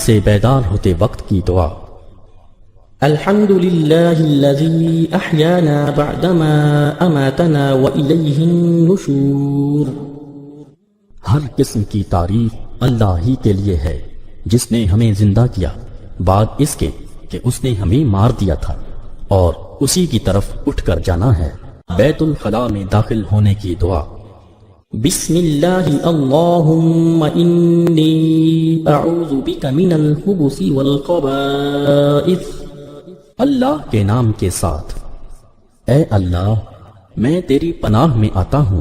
سے بیدار ہوتے وقت کی دعا۔ الحمد للہ الذی احیانا بعدما اماتنا وإلیہ النشور۔ ہر قسم کی تعریف اللہ ہی کے لیے ہے جس نے ہمیں زندہ کیا بعد اس کے کہ اس نے ہمیں مار دیا تھا، اور اسی کی طرف اٹھ کر جانا ہے۔ بیت الخلاء میں داخل ہونے کی دعا۔ بسم اللہ اللہم انی اعوذ بک من الخبث والخبائث۔ اللہ کے نام کے ساتھ، اے اللہ میں تیری پناہ میں آتا ہوں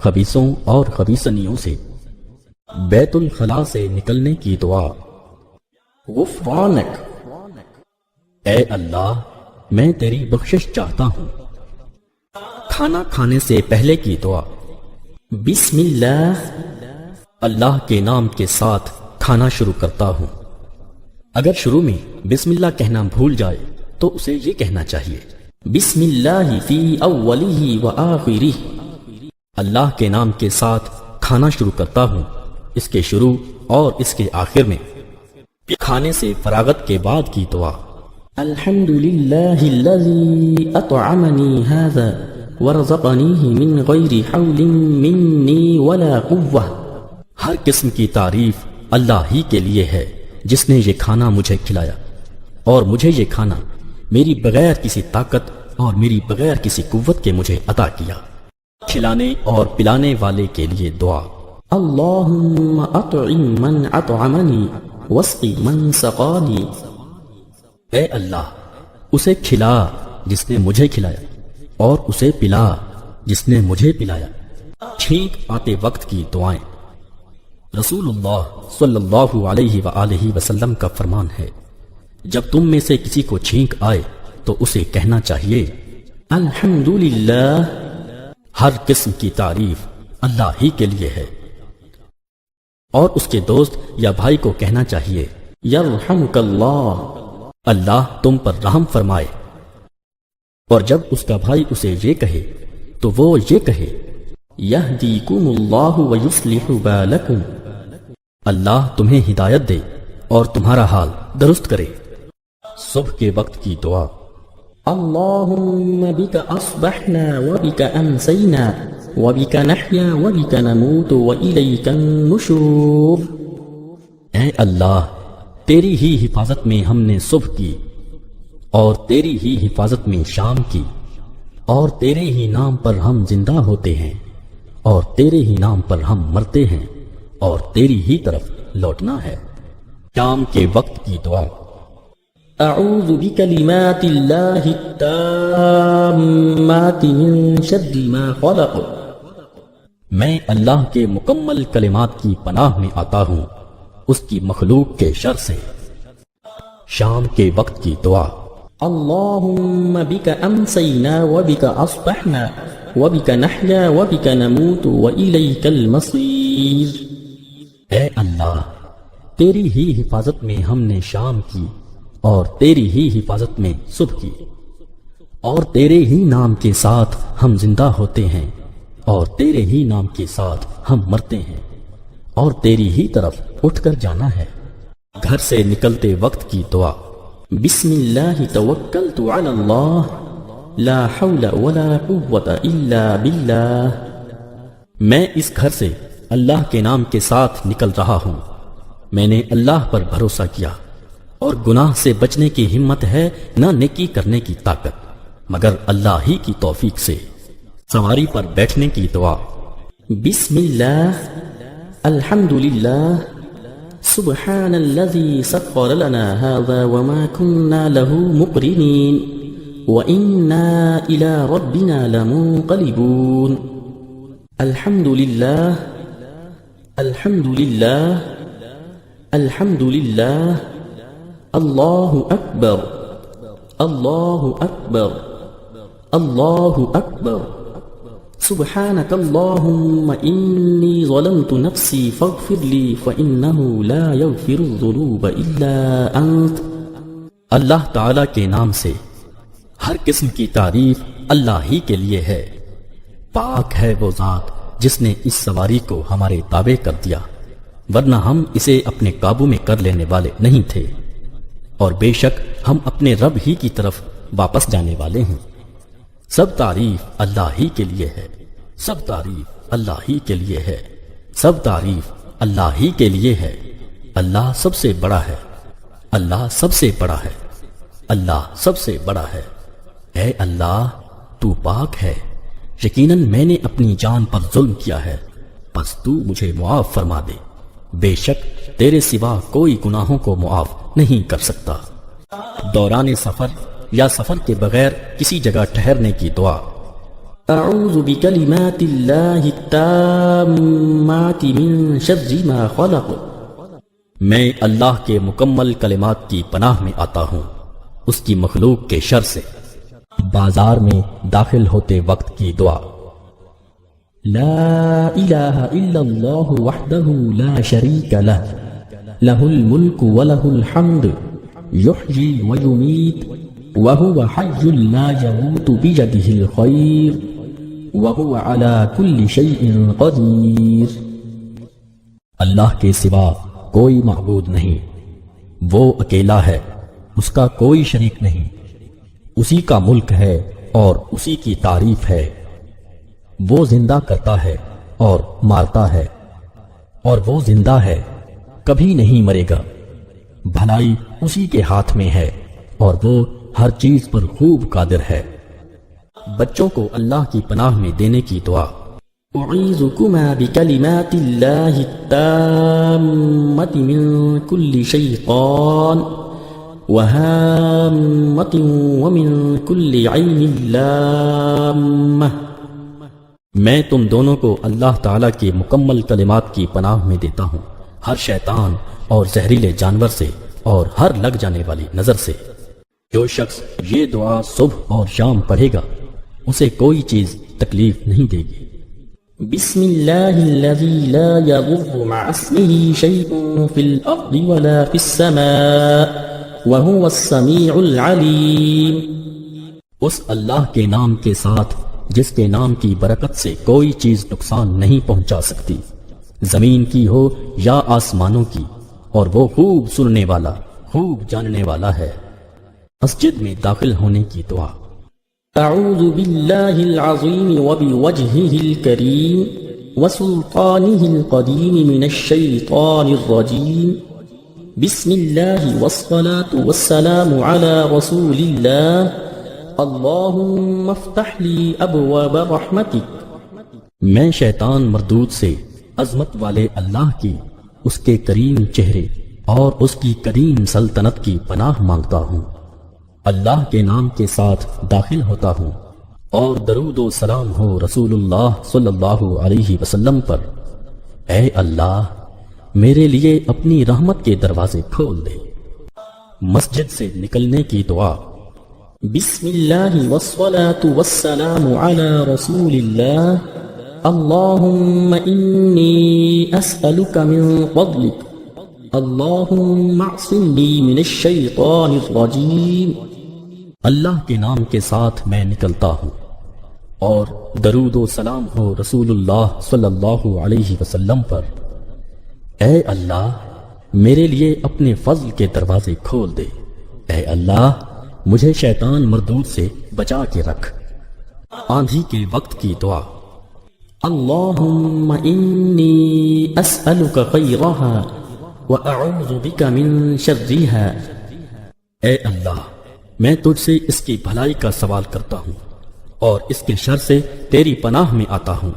خبیثوں اور خبیثنیوں سے۔ بیت الخلاء سے نکلنے کی دعا۔ غفرانک، اے اللہ میں تیری بخشش چاہتا ہوں۔ کھانا کھانے سے پہلے کی دعا۔ بسم اللہ، اللہ کے نام کے ساتھ کھانا شروع کرتا ہوں۔ اگر شروع میں بسم اللہ کہنا بھول جائے تو اسے یہ کہنا چاہیے، بسم اللہ فی اولہ و آخرہ۔ اللہ کے نام کے ساتھ کھانا شروع کرتا ہوں، اس کے شروع اور اس کے آخر میں۔ کھانے سے فراغت کے بعد کی دعا۔ الحمد للہ الذی اطعمنی ھذا ورزقنیہ من غیر حول منی ولا قوہ۔ ہر قسم کی تعریف اللہ ہی کے لیے ہے جس نے یہ کھانا مجھے کھلایا، اور مجھے یہ کھانا میری بغیر کسی طاقت اور میری بغیر کسی قوت کے مجھے عطا کیا۔ کھلانے اور پلانے والے کے لیے دعا۔ اللہم اطعم من اطعمنی واسقی من سقانی۔ اے اللہ اسے کھلا جس نے مجھے کھلایا، اور اسے پلا جس نے مجھے پلایا۔ چھینک آتے وقت کی دعائیں۔ رسول اللہ صلی اللہ علیہ وآلہ وسلم کا فرمان ہے، جب تم میں سے کسی کو چھینک آئے تو اسے کہنا چاہیے، الحمد للہ۔ ہر قسم کی تعریف اللہ ہی کے لیے ہے، اور اس کے دوست یا بھائی کو کہنا چاہیے، یرحمک اللہ۔ اللہ تم پر رحم فرمائے۔ اور جب اس کا بھائی اسے یہ کہے تو وہ یہ کہے، یہدیکم اللہ ویصلح بالکم۔ اللہ تمہیں ہدایت دے اور تمہارا حال درست کرے۔ صبح کے وقت کی دعا۔ اللہم بک اصبحنا وبک امسینا وبک نحیا وبک نموت والیک النشور۔ اے اللہ تیری ہی حفاظت میں ہم نے صبح کی، اور تیری ہی حفاظت میں شام کی، اور تیرے ہی نام پر ہم زندہ ہوتے ہیں، اور تیرے ہی نام پر ہم مرتے ہیں، اور تیری ہی طرف لوٹنا ہے۔ شام کے وقت کی دعا۔ اعوذ بکلمات اللہ التامات من شر ما خلق۔ میں اللہ کے مکمل کلمات کی پناہ میں آتا ہوں اس کی مخلوق کے شر سے۔ شام کے وقت کی دعا۔ اللہم بک امسینا وبک اصبحنا وبک نحیا وبک نموت والیک المصیر۔ اے اللہ تیری ہی حفاظت میں ہم نے شام کی، اور تیری ہی حفاظت میں صبح کی، اور تیرے ہی نام کے ساتھ ہم زندہ ہوتے ہیں، اور تیرے ہی نام کے ساتھ ہم مرتے ہیں، اور تیری ہی طرف اٹھ کر جانا ہے۔ گھر سے نکلتے وقت کی دعا۔ بسم اللہ توکلت علی اللہ لا حول ولا قوة الا باللہ۔ میں اس گھر سے اللہ کے نام کے ساتھ نکل رہا ہوں، میں نے اللہ پر بھروسہ کیا، اور گناہ سے بچنے کی ہمت ہے نہ نیکی کرنے کی طاقت مگر اللہ ہی کی توفیق سے۔ سواری پر بیٹھنے کی دعا۔ بسم اللہ الحمد للہ سبحان الذي سخر لنا هذا وما كنا له مقرنين وإنا إلى ربنا لمنقلبون۔ الحمد للہ الحمد للہ الحمد للہ اللہ اکبر اللہ اکبر اللہ اکبر۔ سبحانك اللهم إني ظلمت نفسي فاغفر لي فإنه لا يغفر الذنوب إلا أنت۔ اللہ تعالیٰ کے نام سے ہر قسم کی تعریف اللہ ہی کے لیے ہے۔ پاک ہے وہ ذات جس نے اس سواری کو ہمارے تابع کر دیا، ورنہ ہم اسے اپنے قابو میں کر لینے والے نہیں تھے، اور بے شک ہم اپنے رب ہی کی طرف واپس جانے والے ہیں۔ سب تعریف اللہ ہی کے لیے ہے، سب تعریف اللہ ہی کے لیے ہے، سب تعریف اللہ ہی کے لیے ہے۔ اللہ سب سے بڑا ہے، اللہ سب سے بڑا ہے، اللہ سب سے بڑا ہے۔ اے اللہ تو پاک ہے، یقیناً میں نے اپنی جان پر ظلم کیا ہے، بس تو مجھے معاف فرما دے، بے شک تیرے سوا کوئی گناہوں کو معاف نہیں کر سکتا۔ دوران سفر یا سفر کے بغیر کسی جگہ ٹھہرنے کی دعا۔ اعوذ بکلمات اللہ التامات من شر ما خلق، میں اللہ کے مکمل کلمات کی پناہ میں آتا ہوں اس کی مخلوق کے شر سے۔ بازار میں داخل ہوتے وقت کی دعا۔ لا الہ الا اللہ وحدہ لا شریک لہ، لہ الملک ولہ الحمد، یحیی ویمیت وہو حی لا یموت بیدہ الخیر وہو علی کل شیء قدیر۔ اللہ کے سوا کوئی معبود نہیں، وہ اکیلا ہے، اس کا کوئی شریک نہیں، اسی کا ملک ہے اور اسی کی تعریف ہے۔ وہ زندہ کرتا ہے اور مارتا ہے، اور وہ زندہ ہے، کبھی نہیں مرے گا۔ بھلائی اسی کے ہاتھ میں ہے اور وہ ہر چیز پر خوب قادر ہے۔ بچوں کو اللہ کی پناہ میں دینے کی دعا۔ اعیذکما بکلمات اللہ التامات من کل شیطان وہامۃ ومن کل عین لامہ، میں تم دونوں کو اللہ تعالیٰ کے مکمل کلمات کی پناہ میں دیتا ہوں، ہر شیطان اور زہریلے جانور سے اور ہر لگ جانے والی نظر سے۔ جو شخص یہ دعا صبح اور شام پڑھے گا اسے کوئی چیز تکلیف نہیں دے گی۔ بسم اللہ الذی لا یضر مع اسمہ شیء فی الارض ولا فی السماء وہو السمیع العلیم، اس اللہ کے نام کے ساتھ جس کے نام کی برکت سے کوئی چیز نقصان نہیں پہنچا سکتی، زمین کی ہو یا آسمانوں کی، اور وہ خوب سننے والا، خوب جاننے والا ہے۔ مسجد میں داخل ہونے کی دعا۔ اعوذ باللہ العظیم وبوجہہ الکریم وسلطانہ القدیم من الشیطان الرجیم، بسم اللہ والصلاة والسلام علی رسول اللہ، اللہم افتح لی ابواب رحمتک۔ میں شیطان مردود سے عظمت والے اللہ کی، اس کے کریم چہرے اور اس کی کریم سلطنت کی پناہ مانگتا ہوں۔ اللہ کے نام کے ساتھ داخل ہوتا ہوں، اور درود و سلام ہو رسول اللہ صلی اللہ علیہ وسلم پر۔ اے اللہ میرے لیے اپنی رحمت کے دروازے کھول دے۔ مسجد سے نکلنے کی دعا۔ بسم اللہ والصلاة والسلام علی رسول اللہ، اللہم انی اسألک من فضلک، اللہم اعصمنی من الشیطان الرجیم۔ اللہ کے نام کے ساتھ میں نکلتا ہوں، اور درود و سلام ہو رسول اللہ صلی اللہ علیہ وسلم پر۔ اے اللہ میرے لیے اپنے فضل کے دروازے کھول دے۔ اے اللہ مجھے شیطان مردود سے بچا کے رکھ۔ آندھی کے وقت کی دعا۔ اللہم انی اسألک خیرہا واعوذ بک من شرہا، اے اللہ میں تجھ سے اس کی بھلائی کا سوال کرتا ہوں اور اس کے شر سے تیری پناہ میں آتا ہوں۔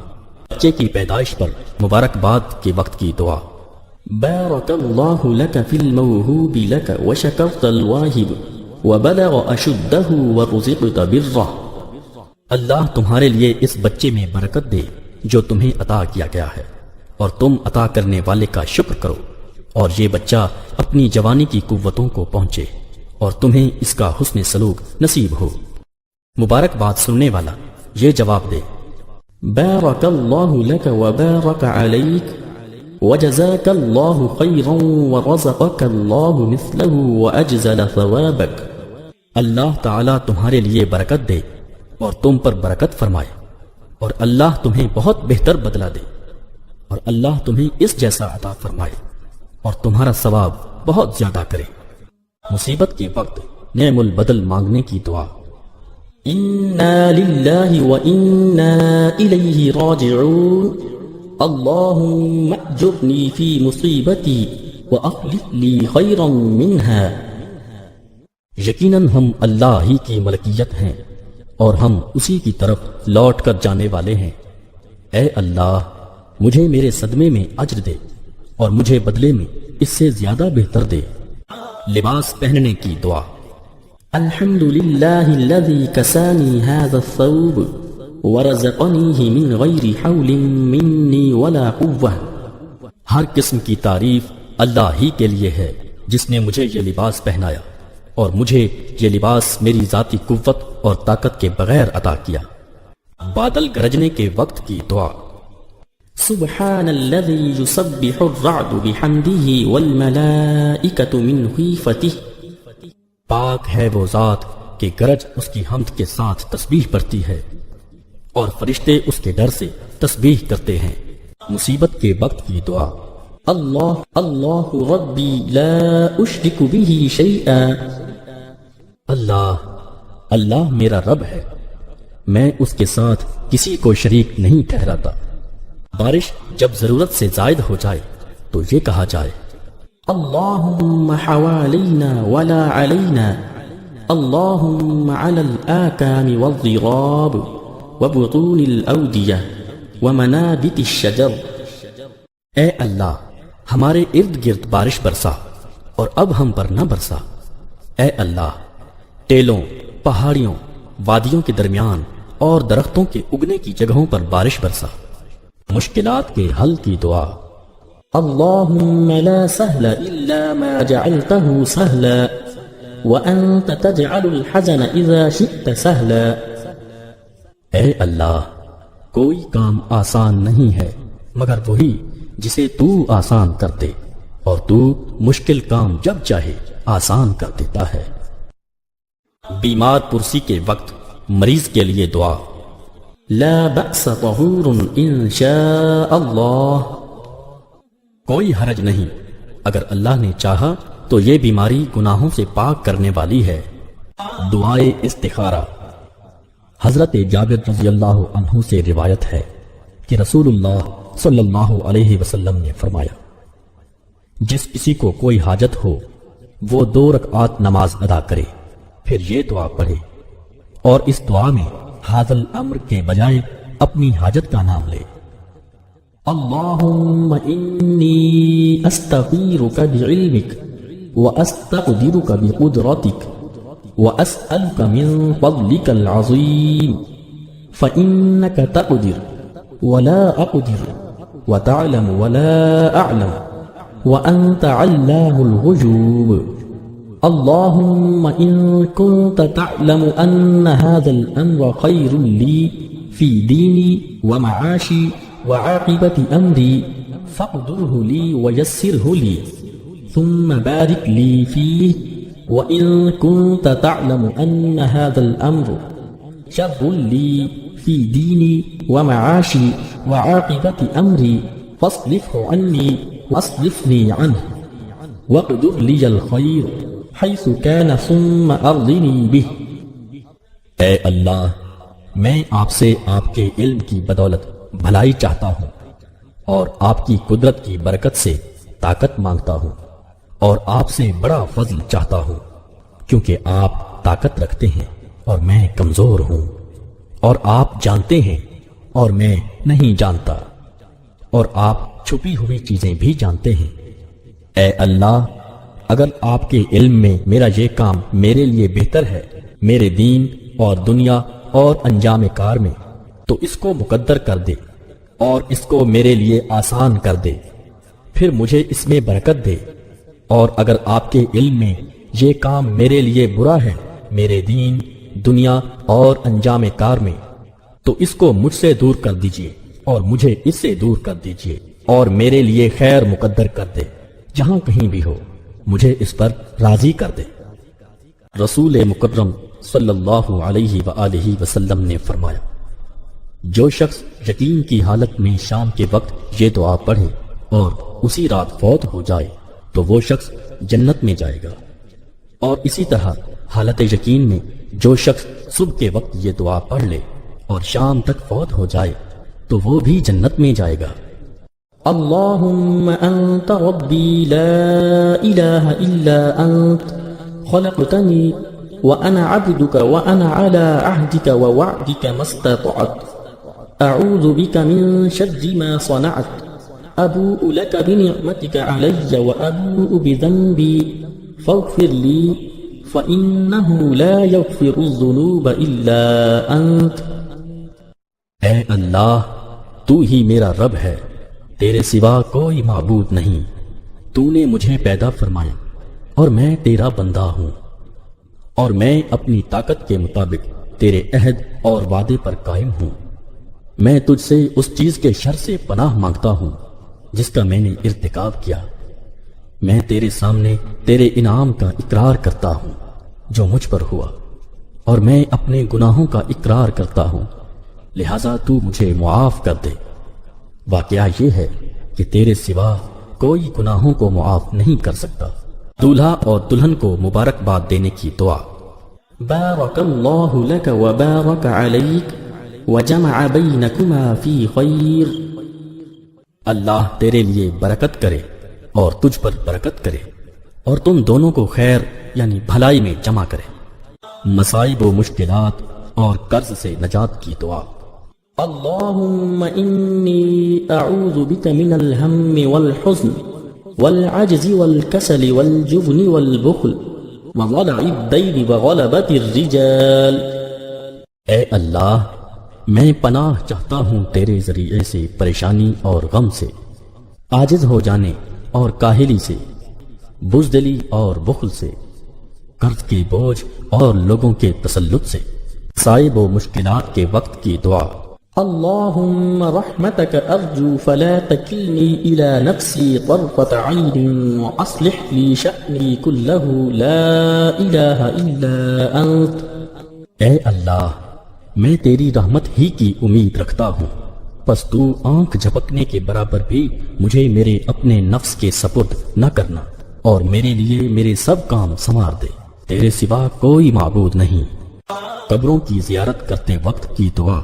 بچے کی پیدائش پر مبارکباد کے وقت کی دعا۔ بارک اللہ لک فی الموہوب لک وشکرت الواہب وبلغ اشدہ ورزقت برہ، اللہ تمہارے لیے اس بچے میں برکت دے جو تمہیں عطا کیا گیا ہے، اور تم عطا کرنے والے کا شکر کرو، اور یہ بچہ اپنی جوانی کی قوتوں کو پہنچے اور تمہیں اس کا حسن سلوک نصیب ہو۔ مبارکباد سننے والا یہ جواب دے۔ بارک اللہ لک وبارک علیک وجزاک اللہ خیرا ورزقک اللہ مثلہ واجزل ثوابک، اللہ تعالیٰ تمہارے لیے برکت دے اور تم پر برکت فرمائے، اور اللہ تمہیں بہت بہتر بدلہ دے، اور اللہ تمہیں اس جیسا عطا فرمائے۔ اور تمہارا ثواب بہت زیادہ کرے۔ مصیبت کے وقت نعم البدل مانگنے کی دعا۔ إنا لله وإنا إليه راجعون اللهم أجرني في مصيبتي وأخلف لي خيرا منها۔ یقیناً ہم اللہ ہی کی ملکیت ہیں اور ہم اسی کی طرف لوٹ کر جانے والے ہیں۔ اے اللہ، مجھے میرے صدمے میں اجر دے اور مجھے بدلے میں اس سے زیادہ بہتر دے۔ لباس پہننے کی دعا۔ الحمد لله الذي كساني هذا الثوب ورزقنيه من غير حول مني ولا قوة۔ ہر قسم کی تعریف اللہ ہی کے لیے ہے جس نے مجھے یہ لباس پہنایا اور مجھے یہ لباس میری ذاتی قوت اور طاقت کے بغیر عطا کیا۔ بادل گرجنے کے وقت کی دعا۔ سبحان الذي يسبح الرعد بحمده والملائكة من خيفته۔ پاک ہے وہ ذات کہ گرج اس کی حمد کے ساتھ تسبیح پڑھتی ہے اور فرشتے اس کے ڈر سے تسبیح کرتے ہیں۔ مصیبت کے وقت کی دعا۔ اللہ ربی لا اشرک به شیئا۔ اللہ میرا رب ہے، میں اس کے ساتھ کسی کو شریک نہیں ٹھہراتا۔ بارش جب ضرورت سے زائد ہو جائے تو یہ کہا جائے اللهم حوالينا ولا علينا اللهم على الآكام والضراب وبطون الأودية ومنابت الشجر۔ اے اللہ، ہمارے ارد گرد بارش برسا اور اب ہم پر نہ برسا۔ اے اللہ، ٹیلوں، پہاڑیوں، وادیوں کے درمیان اور درختوں کے اگنے کی جگہوں پر بارش برسا۔ مشکلات کے حل کی دعا۔ اللهم لا سهل إلا ما جعلته سهلا وأنت تجعل الحزن إذا شئت سهلا۔ اے اللہ، کوئی کام آسان نہیں ہے مگر وہی جسے تو آسان کر دے، اور تو مشکل کام جب چاہے آسان کر دیتا ہے۔ بیمار پرسی کے وقت مریض کے لیے دعا۔ لا بأس طهور إن شاء الله۔ کوئی حرج نہیں، اگر اللہ نے چاہا تو یہ بیماری گناہوں سے پاک کرنے والی ہے۔ دعائے استخارہ۔ حضرت جابر رضی اللہ عنہ سے روایت ہے کہ رسول اللہ صلی اللہ علیہ وسلم نے فرمایا، جس کسی کو کوئی حاجت ہو وہ 2 رکعات نماز ادا کرے، پھر یہ دعا پڑھے، اور اس دعا میں حاضل امر کے بجائے اپنی حاجت کا نام لے۔ اللهم إني أستغفرك بعلمك وأستقدرك بقدرتك وأسألك من فضلك العظيم فإنك تقدر ولا أقدر وتعلم ولا أعلم وأنت علام الغيوب۔ اللهم إن كنت تعلم أن هذا الأمر خير لي في ديني ومعاشي وعاقبة أمري فاقدره لي ويسره لي ثم بارك لي فيه، وإن كنت تعلم أن هذا الأمر شر لي في ديني ومعاشي وعاقبة أمري فاصرفه عني واصرفني عنه واقدر لي الخير حيث كان ثم أرضني به۔ اے اللہ، میں آپ سے آپ کے علم کی بدولت بھلائی چاہتا ہوں اور آپ کی قدرت کی برکت سے طاقت مانگتا ہوں، اور آپ سے بڑا فضل چاہتا ہوں، کیونکہ آپ طاقت رکھتے ہیں اور میں کمزور ہوں، اور آپ جانتے ہیں اور میں نہیں جانتا، اور آپ چھپی ہوئی چیزیں بھی جانتے ہیں۔ اے اللہ، اگر آپ کے علم میں میرا یہ کام میرے لیے بہتر ہے، میرے دین اور دنیا اور انجام کار میں، تو اس کو مقدر کر دے اور اس کو میرے لیے آسان کر دے، پھر مجھے اس میں برکت دے، اور اگر آپ کے علم میں یہ کام میرے لیے برا ہے، میرے دین، دنیا اور انجام کار میں، تو اس کو مجھ سے دور کر دیجئے اور مجھے اس سے دور کر دیجئے، اور میرے لیے خیر مقدر کر دے، جہاں کہیں بھی ہو مجھے اس پر راضی کر دے۔ رسول مکرم صلی اللہ علیہ وآلہ وسلم نے فرمایا، جو شخص یقین کی حالت میں شام کے وقت یہ دعا پڑھے اور اسی رات فوت ہو جائے تو وہ شخص جنت میں جائے گا، اور اسی طرح حالت یقین میں جو شخص صبح کے وقت یہ دعا پڑھ لے اور شام تک فوت ہو جائے تو وہ بھی جنت میں جائے گا۔ اللهم أنت ربي لا إله إلا أنت خلقتني وأنا عبدك وأنا على عهدك ووعدك ما استطعت أعوذ بك من شر ما صنعت أبوء لك بنعمتك علي وأبوء بذنبي فاغفر لي فإنه لا يغفر الذنوب إلا أنت۔ اے اللہ، تو ہی میرا رب ہے، تیرے سوا کوئی معبود نہیں۔ تو نے مجھے پیدا فرمایا اور میں تیرا بندہ ہوں، اور میں اپنی طاقت کے مطابق تیرے عہد اور وعدے پر قائم ہوں۔ میں تجھ سے اس چیز کے شر سے پناہ مانگتا ہوں جس کا میں نے ارتکاب کیا۔ میں تیرے سامنے تیرے انعام کا اقرار کرتا ہوں جو مجھ پر ہوا، اور میں اپنے گناہوں کا اقرار کرتا ہوں، لہذا تو مجھے معاف کر دے۔ واقعہ یہ ہے کہ تیرے سوا کوئی گناہوں کو معاف نہیں کر سکتا۔ دولہا اور دلہن کو مبارکباد دینے کی دعا۔ بارك الله لك وبارك عليك وجمع بينكما في خير۔ اللہ تیرے لیے برکت کرے اور تجھ پر برکت کرے، اور تم دونوں کو خیر یعنی بھلائی میں جمع کرے۔ مصائب و مشکلات اور قرض سے نجات کی دعا۔ اللهم إني أعوذ بك من الهم والحزن والعجز والكسل والجبن والبخل وضلع الدين وغلبة الرجال۔ اے اللہ، میں پناہ چاہتا ہوں تیرے ذریعے سے پریشانی اور غم سے، عاجز ہو جانے اور کاہلی سے، بزدلی اور بخل سے، قرض کے بوجھ اور لوگوں کے تسلط سے۔ صائب و مشکلات کے وقت کی دعا۔ اللهم رحمتك أرجو فلا تكلني إلى نفسي طرفة عين وأصلح لي شأني كله لا إله إلا أنت۔ اے اللہ، میں تیری رحمت ہی کی امید رکھتا ہوں، پس تو آنکھ جھپکنے کے برابر بھی مجھے میرے اپنے نفس کے سپرد نہ کرنا، اور میرے لیے میرے سب کام سنوار دے، تیرے سوا کوئی معبود نہیں۔ قبروں کی زیارت کرتے وقت کی دعا۔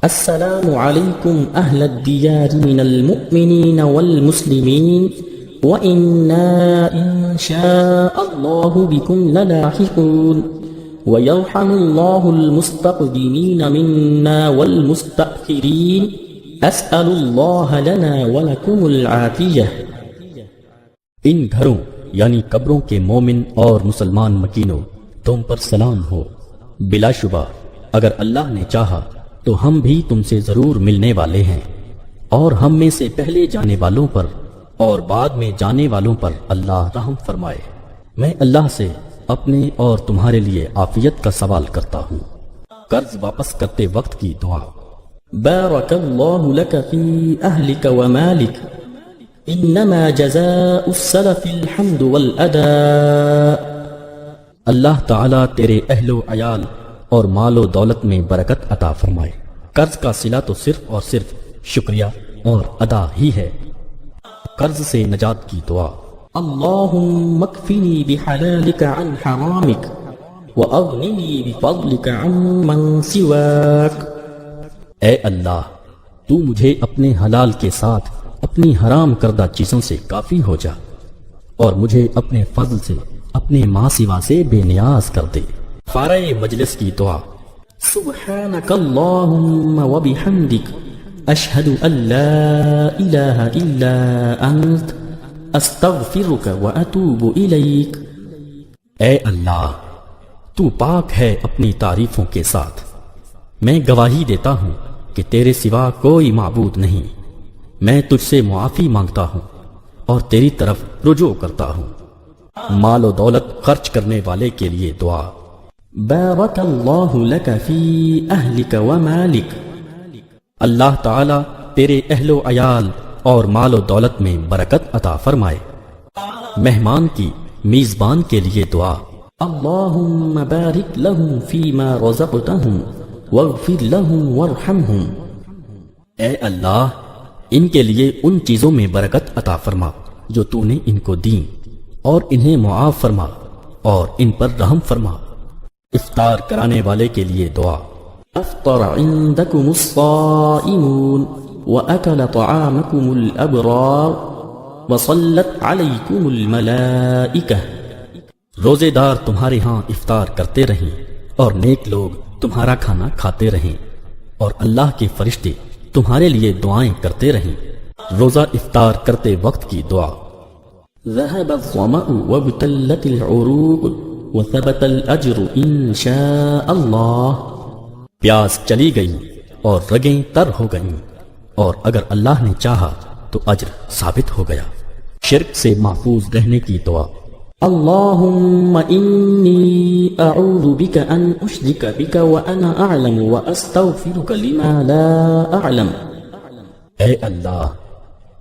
السلام عليكم أهل الديار من المؤمنين والمسلمين وإنا إن شاء الله بكم للاحقون ويرحم الله المستقدمين منا والمستأخرين أسأل الله لنا ولكم العافية۔ ان گھروں یعنی قبروں کے مومن اور مسلمان مکینوں تم پر سلام ہو۔ بلا شبہ اگر اللہ نے چاہا تو ہم بھی تم سے ضرور ملنے والے ہیں، اور ہم میں سے پہلے جانے والوں پر اور بعد میں جانے والوں پر اللہ رحم فرمائے۔ میں اللہ سے اپنے اور تمہارے لیے عافیت کا سوال کرتا ہوں۔ قرض واپس کرتے وقت کی دعا۔ بارك الله لك في أهلك ومالك إنما جزاء السلف الحمد والأداء۔ اللہ تعالیٰ تیرے اہل و عیال اور مال و دولت میں برکت عطا فرمائے۔ قرض کا صلہ تو صرف اور صرف شکریہ اور ادا ہی ہے۔ قرض سے نجات کی دعا۔ اللهم اكفني بحلالك عن حرامك وأغنني بفضلك عن من سواك۔ اے اللہ، تو مجھے اپنے حلال کے ساتھ اپنی حرام کردہ چیزوں سے کافی ہو جا، اور مجھے اپنے فضل سے اپنے ماں سوا سے بے نیاز کر دے۔ فارغ مجلس کی دعا۔ سبحانك اللهم وبحمدك أشهد أن لا إله إلا أنت أستغفرك وأتوب إليك۔ اے اللہ، تو پاک ہے اپنی تعریفوں کے ساتھ، میں گواہی دیتا ہوں کہ تیرے سوا کوئی معبود نہیں۔ میں تجھ سے معافی مانگتا ہوں اور تیری طرف رجوع کرتا ہوں۔ مال و دولت خرچ کرنے والے کے لیے دعا۔ بارك الله لك في أهلك ومالك۔ اللہ تعالیٰ تیرے اہل و عیال اور مال و دولت میں برکت عطا فرمائے۔ مہمان کی میزبان کے لیے دعا۔ اللهم بارك لهم فيما رزقتهم واغفر لهم وارحمهم۔ اے اللہ، ان کے لیے ان چیزوں میں برکت عطا فرما جو تو نے ان کو دیں اور انہیں معاف فرما اور ان پر رحم فرما۔ افطار کرانے والے کے لیے دعا۔ أفطر عندكم الصائمون وأكل طعامكم الأبرار وصلت عليكم الملائكة۔ روزے دار تمہارے ہاں افطار کرتے رہیں اور نیک لوگ تمہارا کھانا کھاتے رہیں اور اللہ کے فرشتے تمہارے لیے دعائیں کرتے رہیں۔ روزہ افطار کرتے وقت کی دعا۔ ذهب الظمأ وابتلت العروق وثبت الأجر إن شاء الله۔ پیاس چلی گئی اور رگیں تر ہو گئیں اور اگر اللہ نے چاہا تو اجر ثابت ہو گیا۔ شرک سے محفوظ رہنے کی دعا۔ اللهم إني أعوذ بك أن أشرك بك وأنا أعلم وأستغفرك لما لا أعلم۔ اے اللہ،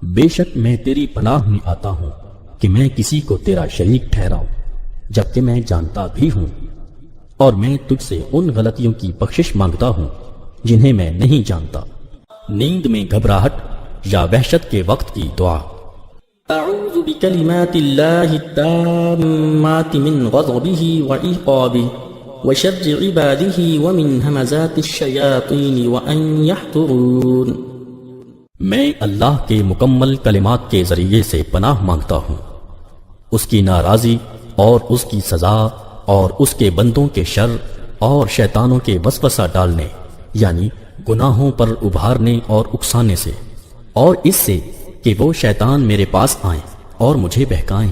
بے شک میں تیری پناہ میں آتا ہوں کہ میں کسی کو تیرا شریک ٹھہراؤں جبکہ میں جانتا بھی ہوں، اور میں تجھ سے ان غلطیوں کی بخشش مانگتا ہوں جنہیں میں نہیں جانتا۔ نیند میں گھبراہٹ یا وحشت کے وقت کی دعا۔ أعوذ بكلمات الله التامات من غضبه وعقابه وشر عباده ومن همزات الشياطين وأن يحضرون۔ میں اللہ کے مکمل کلمات کے ذریعے سے پناہ مانگتا ہوں، اس کی ناراضی اور اس کی سزا اور اس کے بندوں کے شر اور شیطانوں کے وسوسہ ڈالنے یعنی گناہوں پر ابھارنے اور اکسانے سے، اور اس سے کہ وہ شیطان میرے پاس آئیں اور مجھے بہکائیں۔